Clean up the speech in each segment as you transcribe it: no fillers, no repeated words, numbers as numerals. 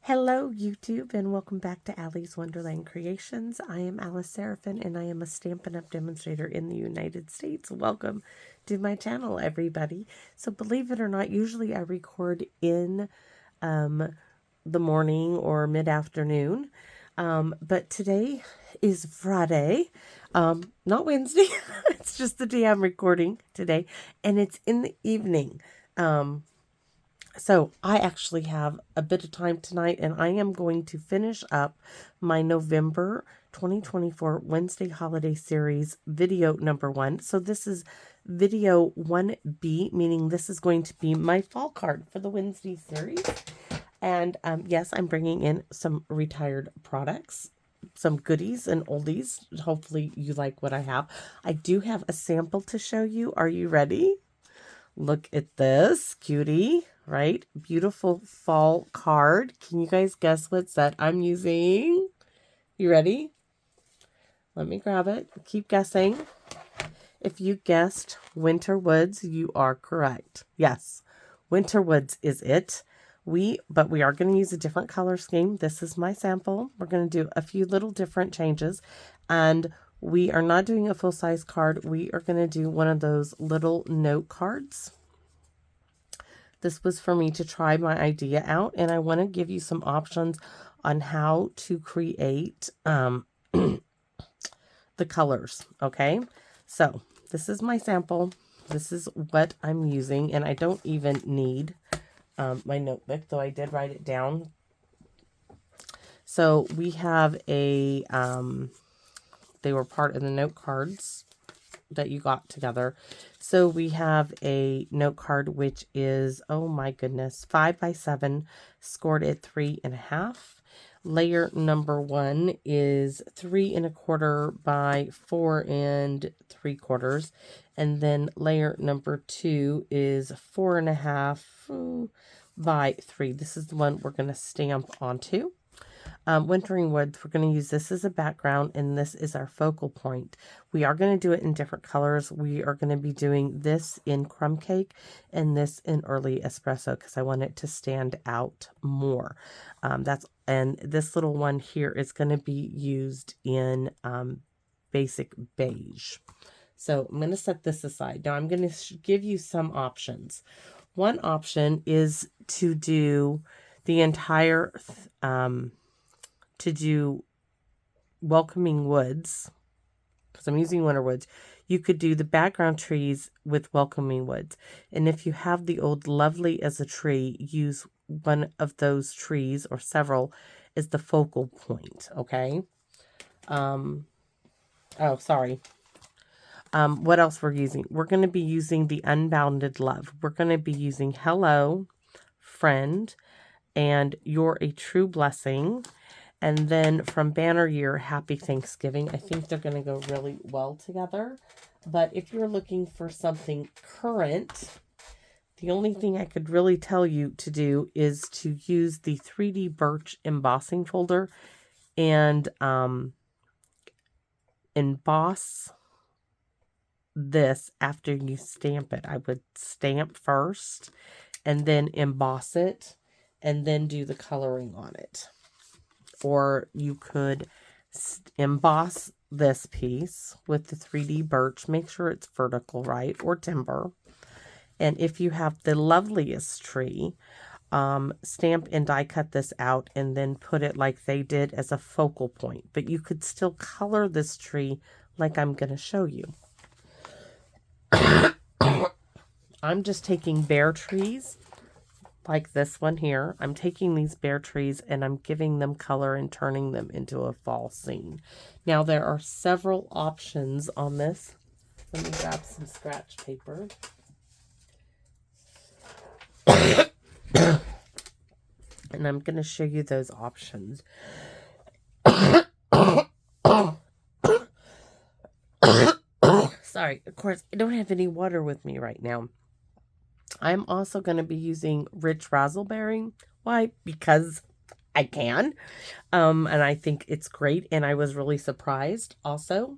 Hello, YouTube, and welcome back to Allie's Wonderland Creations. I am Alice Seraphin, and I am a Stampin' Up! Demonstrator in the United States. Welcome to my channel, everybody. So believe it or not, usually I record in the morning or mid-afternoon, but today is Friday, not Wednesday. It's just the day I'm recording today, and it's in the evening. So I actually have a bit of time tonight, and I am going to finish up my November 2024 Wednesday Holiday Series video number 1. So this is video 1B, meaning this is going to be my fall card for the Wednesday series. And yes, I'm bringing in some retired products, some goodies and oldies. Hopefully you like what I have. I do have a sample to show you. Are you ready? Look at this cutie, right? Beautiful fall card. Can you guys guess what set I'm using? You ready? Let me grab it. Keep guessing. If you guessed Winter Woods, you are correct. Yes, Winter Woods is it. But we are going to use a different color scheme. This is my sample. We're going to do a few little different changes, and we are not doing a full-size card. We are going to do one of those little note cards. This was for me to try my idea out, and I want to give you some options on how to create the colors, okay? So this is my sample. This is what I'm using, and I don't even need my notebook, though I did write it down. So we have a, they were part of the note cards that you got together. So we have a note card, which is, oh my goodness, 5 by 7, scored at 3.5. Layer number 1 is 3 1/4 by 4 3/4. And then layer number 2 is 4 1/2 by 3. This is the one we're going to stamp onto. Wintering Woods, we're going to use this as a background, and this is our focal point. We are going to do it in different colors. We are going to be doing this in Crumb Cake and this in Early Espresso because I want it to stand out more. And this little one here is going to be used in Basic Beige. So I'm going to set this aside. Now I'm going to give you some options. One option is to do the entire to do Welcoming Woods, because I'm using Winter Woods. You could do the background trees with Welcoming Woods. And if you have the old Lovely as a tree, use one of those trees or several as the focal point, okay? Oh, sorry. What else we're using? We're going to be using the Unbounded Love. We're going to be using Hello, Friend, and You're a True Blessing. And then from Banner Year, Happy Thanksgiving. I think they're going to go really well together. But if you're looking for something current, the only thing I could really tell you to do is to use the 3D Birch embossing folder and emboss this after you stamp it. I would stamp first and then emboss it and then do the coloring on it. Or you could emboss this piece with the 3D birch. Make sure it's vertical, right? Or timber. And if you have the Loveliest tree, stamp and die cut this out and then put it like they did as a focal point. But you could still color this tree like I'm going to show you. I'm just taking bare trees like this one here. I'm taking these bare trees and I'm giving them color and turning them into a fall scene. Now there are several options on this. Let me grab some scratch paper. And I'm going to show you those options. Sorry, of course, I don't have any water with me right now. I'm also going to be using Rich Razzleberry. Why? Because I can. And I think it's great. And I was really surprised also.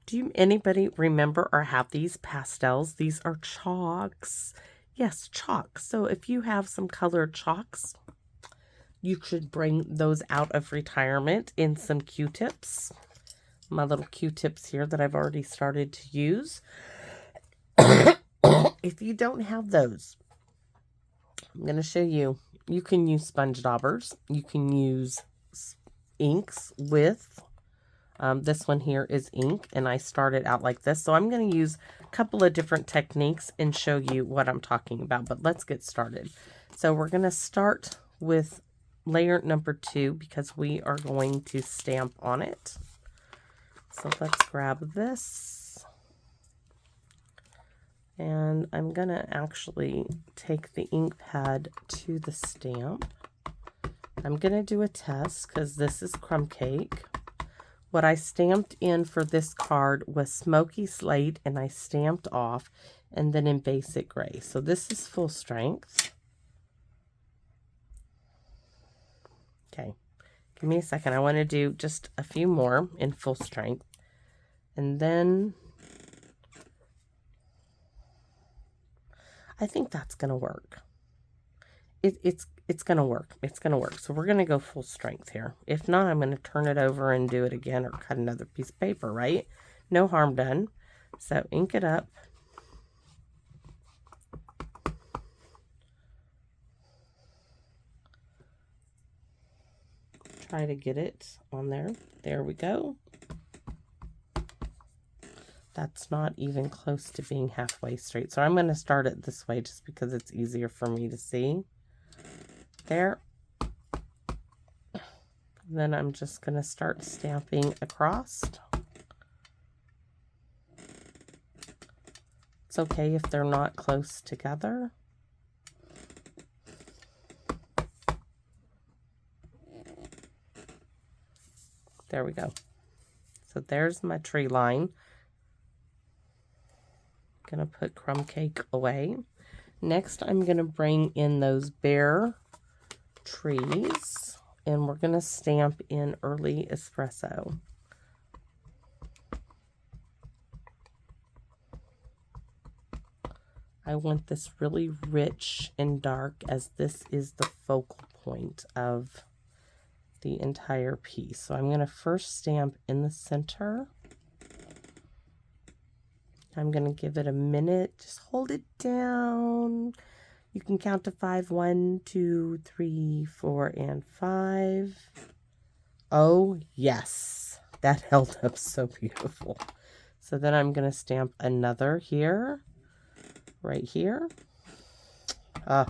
Do anybody remember or have these pastels? These are chalks. Yes, chalk. So if you have some colored chalks, You should bring those out of retirement in some Q-tips. My little Q-tips here that I've already started to use. If you don't have those, I'm going to show you. You can use sponge daubers. You can use inks with, this one here is ink, and I started out like this. So I'm going to use a couple of different techniques and show you what I'm talking about. But let's get started. So we're going to start with layer number 2 because we are going to stamp on it. So let's grab this. And I'm going to actually take the ink pad to the stamp. I'm going to do a test because this is crumb cake. What I stamped in for this card was smoky slate, and I stamped off, and then in basic gray. So this is full strength. Okay, give me a second. I want to do just a few more in full strength. And then I think that's going to work. It's going to work. It's going to work. So we're going to go full strength here. If not, I'm going to turn it over and do it again or cut another piece of paper, right? No harm done. So ink it up. Try to get it on there. There we go. That's not even close to being halfway straight. So I'm going to start it this way just because it's easier for me to see. There. Then I'm just going to start stamping across. It's okay if they're not close together. There we go. So there's my tree line. Gonna put crumb cake away. Next, I'm gonna bring in those bare trees, and we're gonna stamp in early espresso. I want this really rich and dark, as this is the focal point of the entire piece. So I'm going to first stamp in the center. I'm going to give it a minute. Just hold it down. You can count to 5. 1, 2, 3, 4, and 5. Oh, yes. That held up so beautiful. So then I'm going to stamp another here, right here. Oh,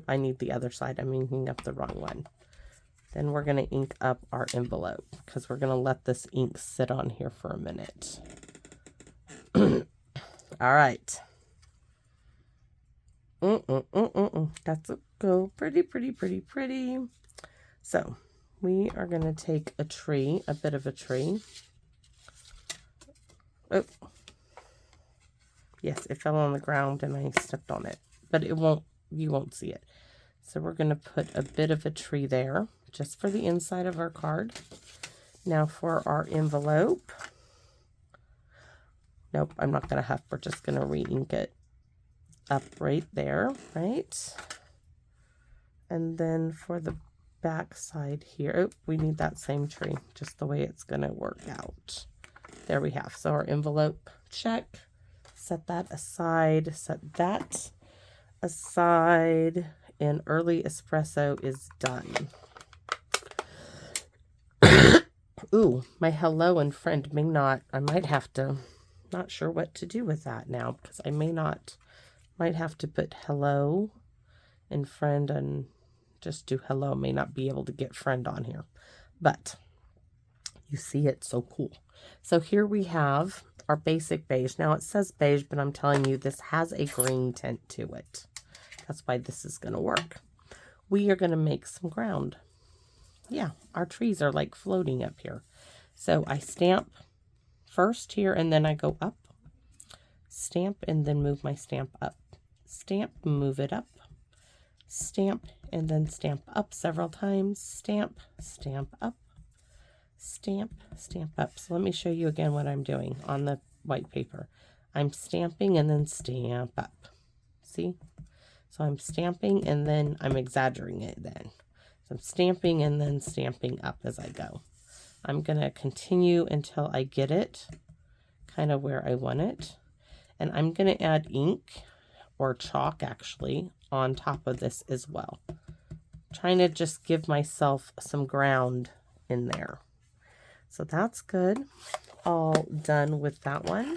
I need the other side. I'm inking up the wrong one. Then we're going to ink up our envelope because we're going to let this ink sit on here for a minute. All right. That's a go. Pretty, pretty, pretty, pretty. So we are going to take a tree, a bit of a tree. Oh. Yes, it fell on the ground and I stepped on it, but it won't, you won't see it. So we're going to put a bit of a tree there just for the inside of our card. Now for our envelope. Nope, I'm not going to have, we're just going to re-ink it up right there, right? And then for the back side here, oh, we need that same tree, just the way it's going to work out. There we have. So our envelope, check. Set that aside, set that aside, and early espresso is done. Ooh, my hello and friend may not, I might have to, not sure what to do with that now, because I might have to put hello and friend and just do hello. May not be able to get friend on here, but you see it's so cool. So here we have our basic beige. Now it says beige, but I'm telling you this has a green tint to it. That's why this is going to work. We are going to make some ground. Yeah, our trees are like floating up here. So I stamp first here and then I go up. Stamp and then move my stamp up. Stamp, move it up. Stamp and then stamp up several times. Stamp, stamp up. Stamp, stamp up. So let me show you again what I'm doing on the white paper. I'm stamping and then stamp up. See? So I'm stamping and then I'm exaggerating it then. some stamping and then stamping up as I go. I'm going to continue until I get it kind of where I want it. And I'm going to add ink or chalk actually on top of this as well. Trying to just give myself some ground in there. So that's good. All done with that one.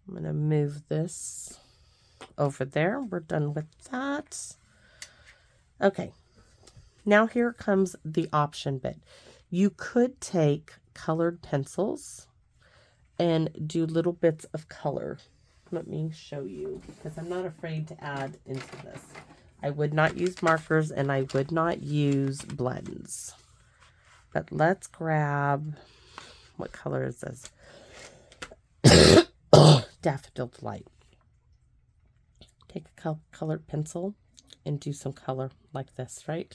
I'm going to move this over there. We're done with that. Okay. Now here comes the option bit. You could take colored pencils and do little bits of color. Let me show you, because I'm not afraid to add into this. I would not use markers and I would not use blends. But let's grab, what color is this? Daffodil Delight. Take a colored pencil and do some color like this, right?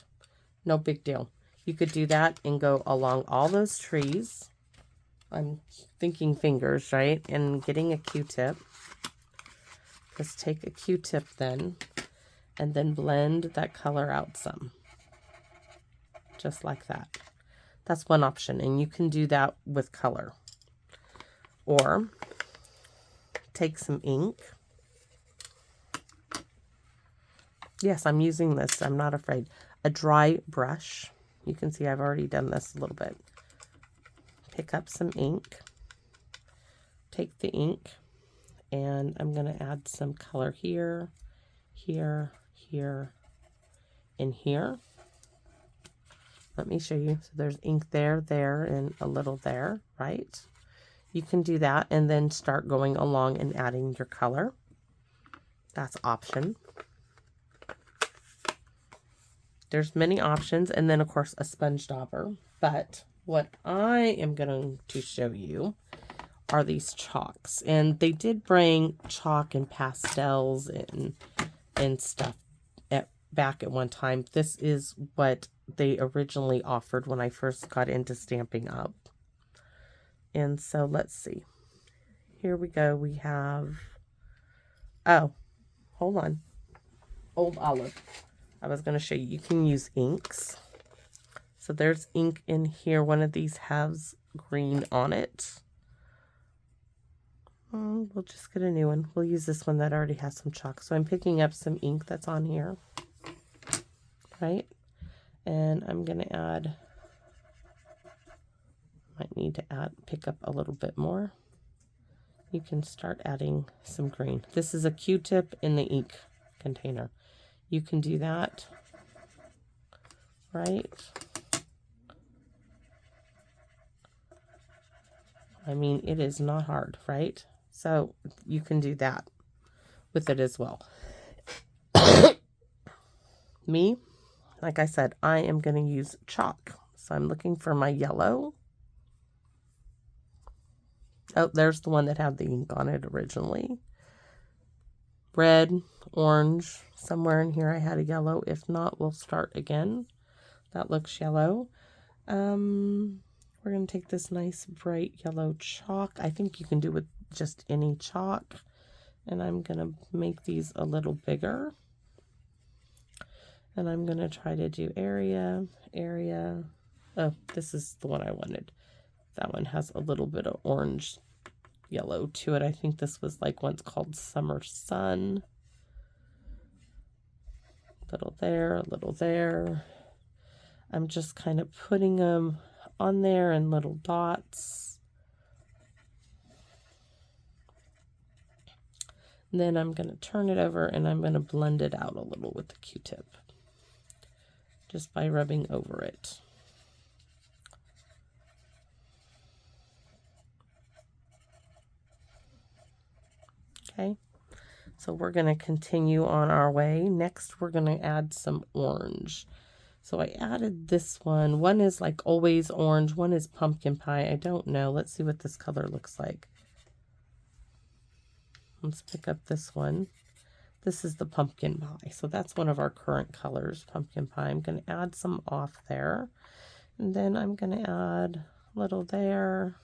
No big deal. You could do that and go along all those trees. I'm thinking fingers, right? And getting a Q-tip. Just take a Q-tip then, and then blend that color out some. Just like that. That's one option, and you can do that with color. Or take some ink. Yes, I'm using this. I'm not afraid. A dry brush. You can see I've already done this a little bit. Pick up some ink. Take the ink, and I'm going to add some color here, here, here, and here. Let me show you. So there's ink there, there, and a little there, right? You can do that and then start going along and adding your color. That's option. There's many options, and then of course a sponge dauber. But what I am going to show you are these chalks, and they did bring chalk and pastels and stuff back at one time. This is what they originally offered when I first got into Stampin' Up. And so let's see. Here we go. We have, oh, hold on. Old Olive. I was going to show you. You can use inks. So there's ink in here. One of these has green on it. We'll just get a new one. We'll use this one that already has some chalk. So I'm picking up some ink that's on here. Right? And I'm going to add, might need to pick up a little bit more. You can start adding some green. This is a Q-tip in the ink container. You can do that, right? I mean, it is not hard, right? So you can do that with it as well. Me, like I said, I am going to use chalk. So I'm looking for my yellow. Oh, there's the one that had the ink on it originally. Red, orange, somewhere in here I had a yellow. If not, we'll start again. That looks yellow. We're going to take this nice bright yellow chalk. I think you can do with just any chalk. And I'm going to make these a little bigger. And I'm going to try to do area. Oh, this is the one I wanted. That one has a little bit of orange yellow to it. I think this was like once called Summer Sun. Little there, a little there. I'm just kind of putting them on there in little dots. And then I'm going to turn it over and I'm going to blend it out a little with the Q-tip. Just by rubbing over it. Okay, so we're going to continue on our way. Next, we're going to add some orange. So I added this one. One is like always orange. One is pumpkin pie. I don't know. Let's see what this color looks like. Let's pick up this one. This is the pumpkin pie. So that's one of our current colors, pumpkin pie. I'm going to add some off there. And then I'm going to add a little there.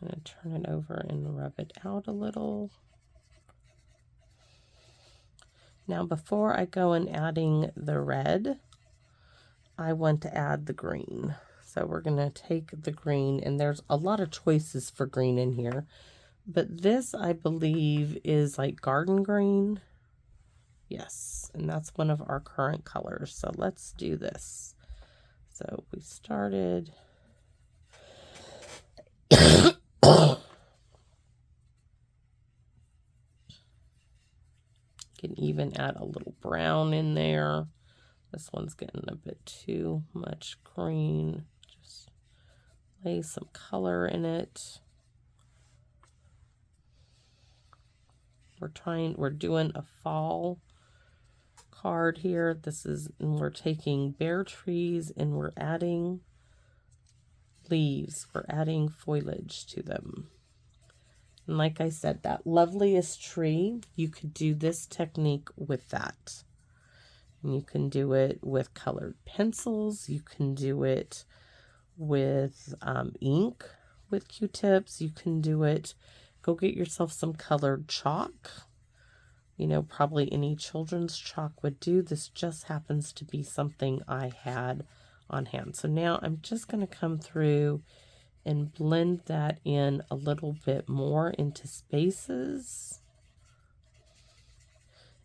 I'm going to turn it over and rub it out a little. Now before I go in adding the red, I want to add the green. So we're going to take the green, and there's a lot of choices for green in here. But this, I believe, is like garden green. Yes, and that's one of our current colors. So let's do this. So we started. Can even add a little brown in there. This one's getting a bit too much green. Just lay some color in it. We're doing a fall card here. And we're taking bare trees and we're adding leaves. We're adding foliage to them. And like I said, that loveliest tree, you could do this technique with that. And you can do it with colored pencils. You can do it with ink, with Q-tips. You can do it. Go get yourself some colored chalk. You know, probably any children's chalk would do. This just happens to be something I had on hand. So now I'm just going to come through and blend that in a little bit more into spaces.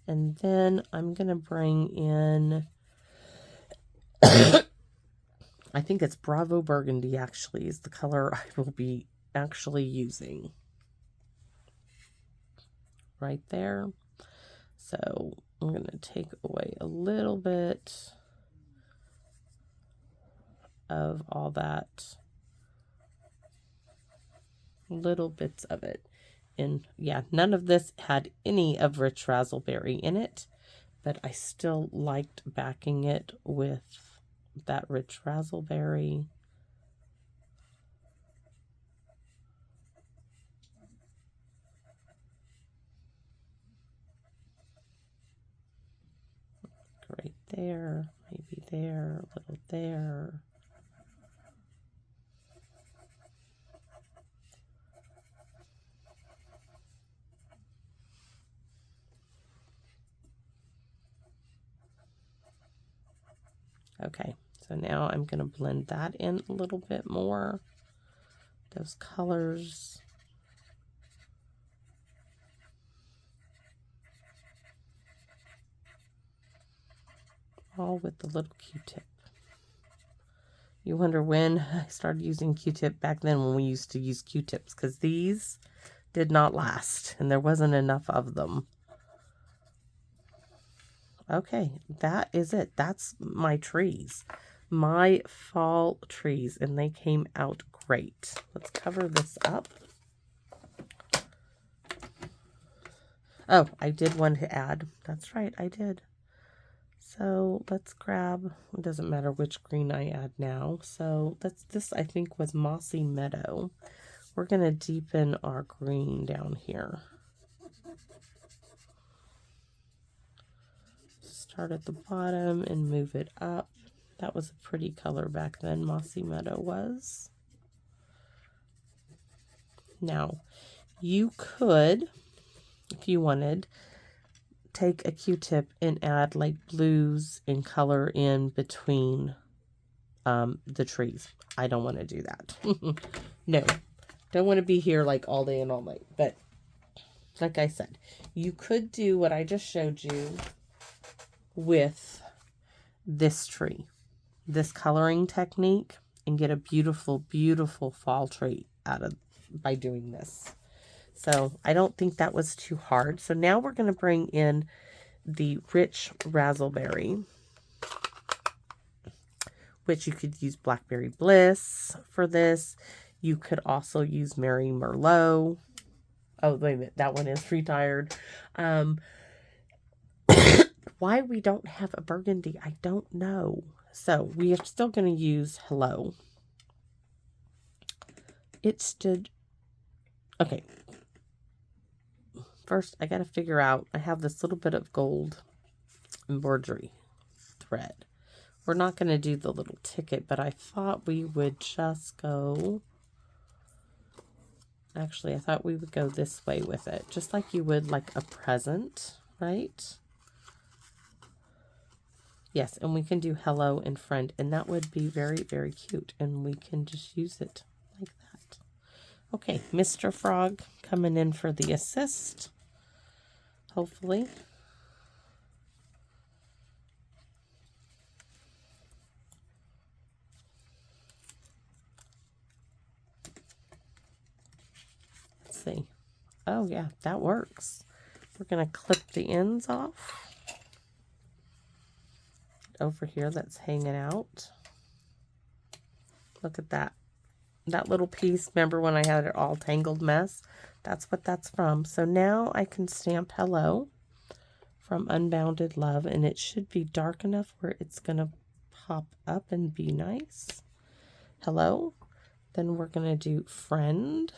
And then I'm going to bring in, I think it's Bravo Burgundy actually is the color I will be actually using. Right there. So I'm going to take away a little bit of all that. Little bits of it. And yeah, none of this had any of Rich Razzleberry in it, but I still liked backing it with that Rich Razzleberry. Right there, maybe there, a little there. Okay, so now I'm going to blend that in a little bit more. Those colors. All with the little Q-tip. You wonder when I started using Q-tip back then, when we used to use Q-tips, because these did not last and there wasn't enough of them. Okay, that is it. That's my trees. My fall trees, and they came out great. Let's cover this up. Oh, I did want to add. That's right, I did. So let's grab, it doesn't matter which green I add now. So this I think was Mossy Meadow. We're going to deepen our green down here. Start at the bottom and move it up. That was a pretty color back then, Mossy Meadow was. Now, you could, if you wanted, take a Q-tip and add like blues and color in between the trees. I don't want to do that. No, don't want to be here like all day and all night. But like I said, you could do what I just showed you with this tree, this coloring technique, and get a beautiful, beautiful fall tree out of by doing this. So I don't think that was too hard. So now we're going to bring in the Rich Razzleberry, which you could use Blackberry Bliss for this. You could also use Mary Merlot. Oh, wait a minute. That one is retired. Why we don't have a burgundy, I don't know. So we are still going to use Hello. It stood... Okay. First, I got to figure out, I have this little bit of gold embroidery thread. We're not going to do the little ticket, but I thought we would just go Actually, I thought we would go this way with it, just like you would like a present, right? Yes, and we can do hello and friend, and that would be very, very cute, and we can just use it like that. Okay, Mr. Frog coming in for the assist, hopefully. Let's see. Oh, yeah, that works. We're going to clip the ends off over here that's hanging out. Look at that. That little piece, remember when I had it all tangled mess? That's what that's from. So now I can stamp hello from Unbounded Love, and it should be dark enough where it's going to pop up and be nice. Hello. Then we're going to do friend.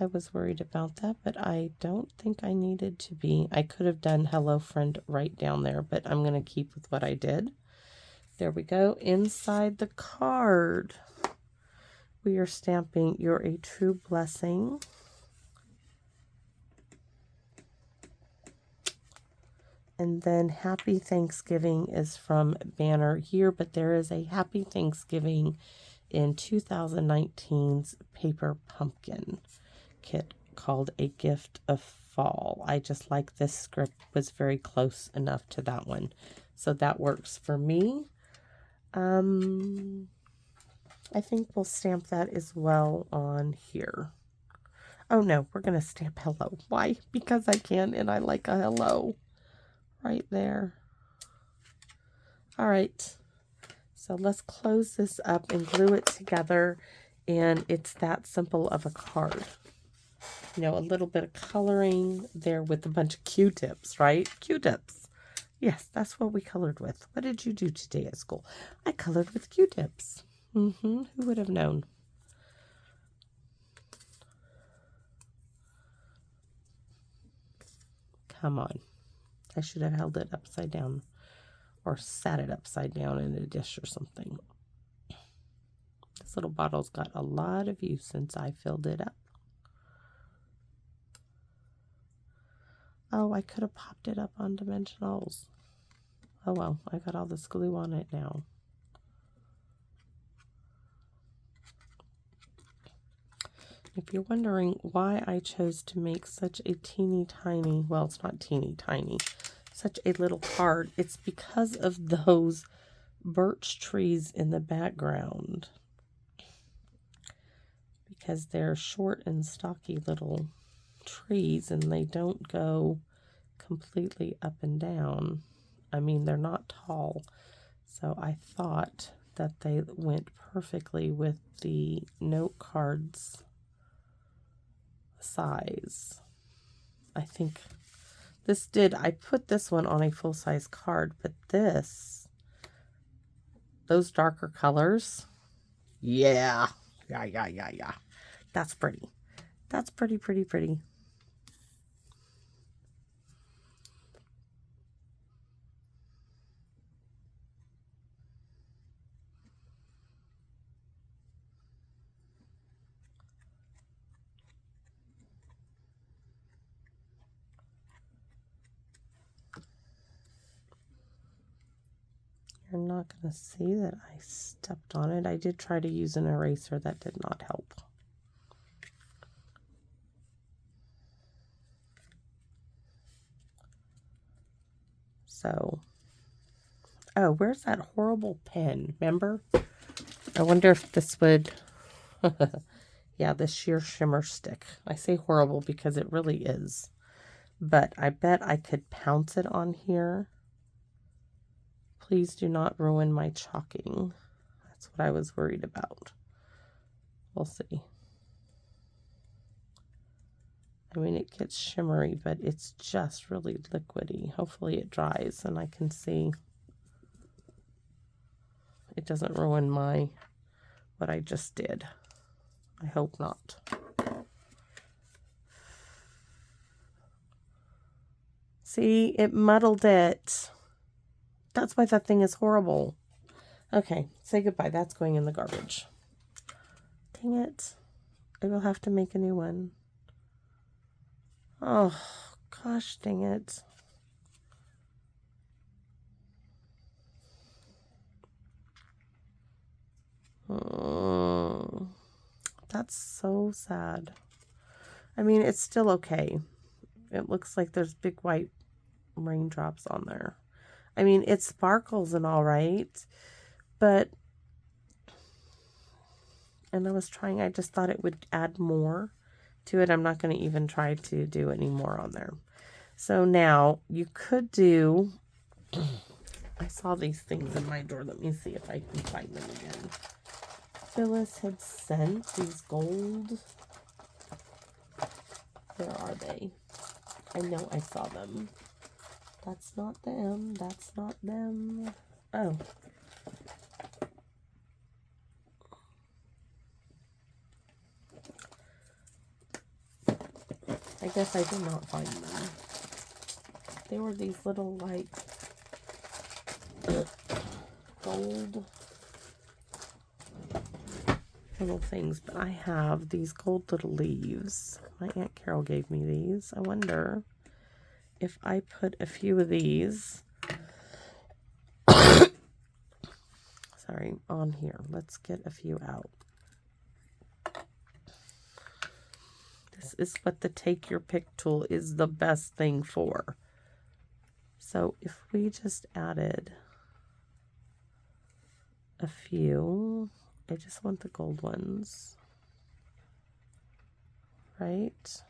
I was worried about that, but I don't think I needed to be. I could have done hello friend right down there, but I'm going to keep with what I did. There we go. Inside the card, we are stamping "You're a True Blessing." And then Happy Thanksgiving is from Banner here, but there is a Happy Thanksgiving in 2019's Paper Pumpkin kit called A Gift of Fall. I just like this script was very close enough to that one. So that works for me. I think we'll stamp that as well on here. Oh no, we're going to stamp hello. Why? Because I can, and I like a hello right there. All right. So let's close this up and glue it together. And it's that simple of a card. You know, a little bit of coloring there with a bunch of Q-tips, right? Q-tips. Yes, that's what we colored with. What did you do today at school? I colored with Q-tips. Who would have known? Come on. I should have held it upside down or sat it upside down in a dish or something. This little bottle's got a lot of use since I filled it up. Oh, I could have popped it up on dimensionals. Oh well, I got all this glue on it now. If you're wondering why I chose to make such a teeny tiny, well, it's not teeny tiny, such a little card, it's because of those birch trees in the background. Because they're short and stocky little trees and they don't go completely up and down. I mean, they're not tall. So I thought that they went perfectly with the note cards size. I think this did, I put this one on a full-size card, but this, those darker colors, yeah. That's pretty. That's pretty. You're not going to see that I stepped on it. I did try to use an eraser. That did not help. So, oh, where's that horrible pen? Remember? I wonder if this would, yeah, the sheer shimmer stick. I say horrible because it really is. But I bet I could pounce it on here. Please do not ruin my chalking. That's what I was worried about. We'll see. I mean, it gets shimmery, but it's just really liquidy. Hopefully it dries and I can see it doesn't ruin what I just did. I hope not. See, it muddled it. That's why that thing is horrible. Okay, say goodbye. That's going in the garbage. Dang it. I will have to make a new one. Oh, gosh dang it. Oh, that's so sad. I mean, it's still okay. It looks like there's big white raindrops on there. I mean, it sparkles and all right, but, and I was trying, I just thought it would add more to it. I'm not going to even try to do any more on there. So now you could do, I saw these things in my drawer. Let me see if I can find them again. Phyllis had sent these gold. Where are they? I know I saw them. That's not them. That's not them. Oh. I guess I did not find them. They were these little, like, gold little things. But I have these gold little leaves. My Aunt Carol gave me these. I wonder if I put a few of these, sorry, on here. Let's get a few out. This is what the take your pick tool is the best thing for. So if we just added a few, I just want the gold ones, right?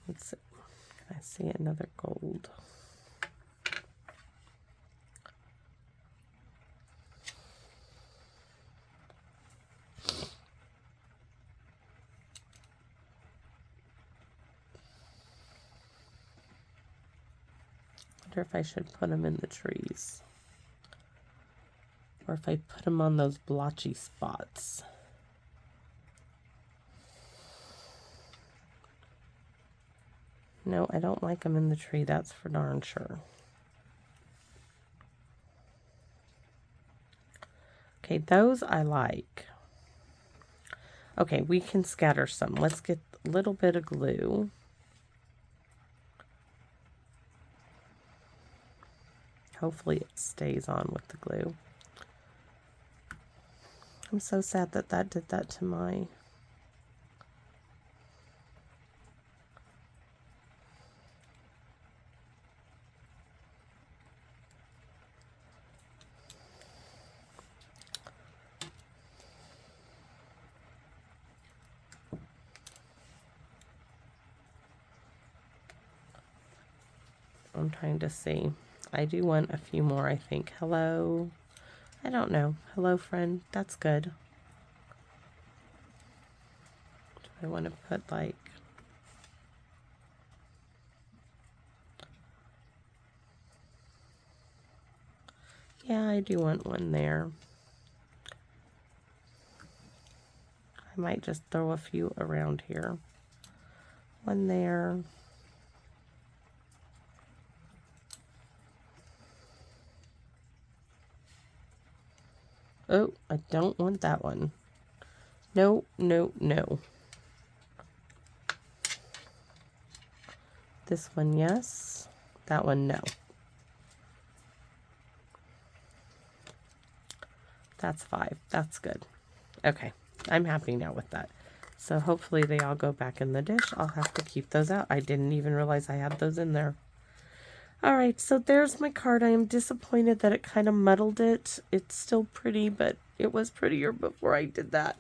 Let's see. I see another gold. I wonder if I should put them in the trees, or if I put them on those blotchy spots. No, I don't like them in the tree, that's for darn sure. Okay, those I like. Okay, we can scatter some. Let's get a little bit of glue. Hopefully it stays on with the glue. I'm so sad that that did that to my... I'm trying to see. I do want a few more, I think. Hello. I don't know. Hello, friend. That's good. Do I want to put like... Yeah, I do want one there. I might just throw a few around here. One there. Oh, I don't want that one. No, no, no. This one, yes. That one, no. That's 5. That's good. Okay, I'm happy now with that. So hopefully they all go back in the dish. I'll have to keep those out. I didn't even realize I had those in there. All right, so there's my card. I am disappointed that it kind of muddled it. It's still pretty, but it was prettier before I did that.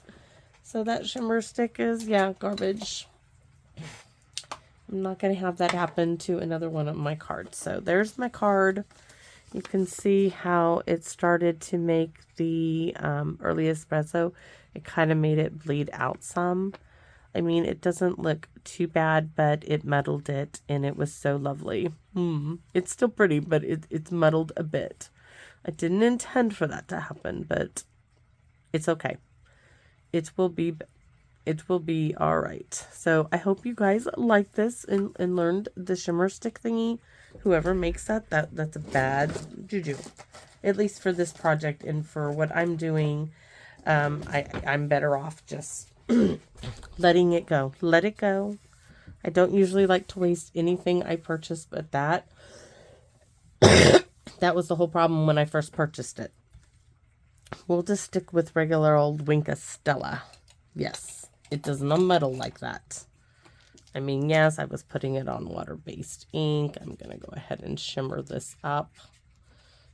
So that shimmer stick is, yeah, garbage. I'm not going to have that happen to another one of my cards. So there's my card. You can see how it started to make the early espresso. It kind of made it bleed out some. I mean, it doesn't look too bad, but it muddled it, and it was so lovely. It's still pretty, but it's muddled a bit. I didn't intend for that to happen, but it's okay. It will be all right. So I hope you guys like this and learned the shimmer stick thingy. Whoever makes that's a bad juju. At least for this project and for what I'm doing, I'm better off just letting it go. Let it go. I don't usually like to waste anything I purchase, but that was the whole problem when I first purchased it. We'll just stick with regular old Winka Stella. Yes, it does not metal like that. I mean, yes, I was putting it on water-based ink. I'm going to go ahead and shimmer this up.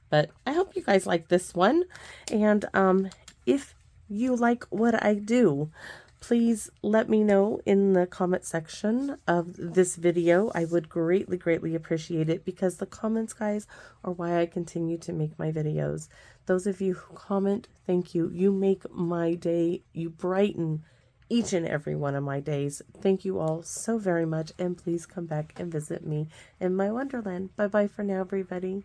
But I hope you guys like this one. And if you like what I do, please let me know in the comment section of this video. I would greatly, greatly appreciate it, because the comments, guys, are why I continue to make my videos. Those of you who comment, thank you. You make my day. You brighten each and every one of my days. Thank you all so very much, and please come back and visit me in my wonderland. Bye-bye for now, everybody.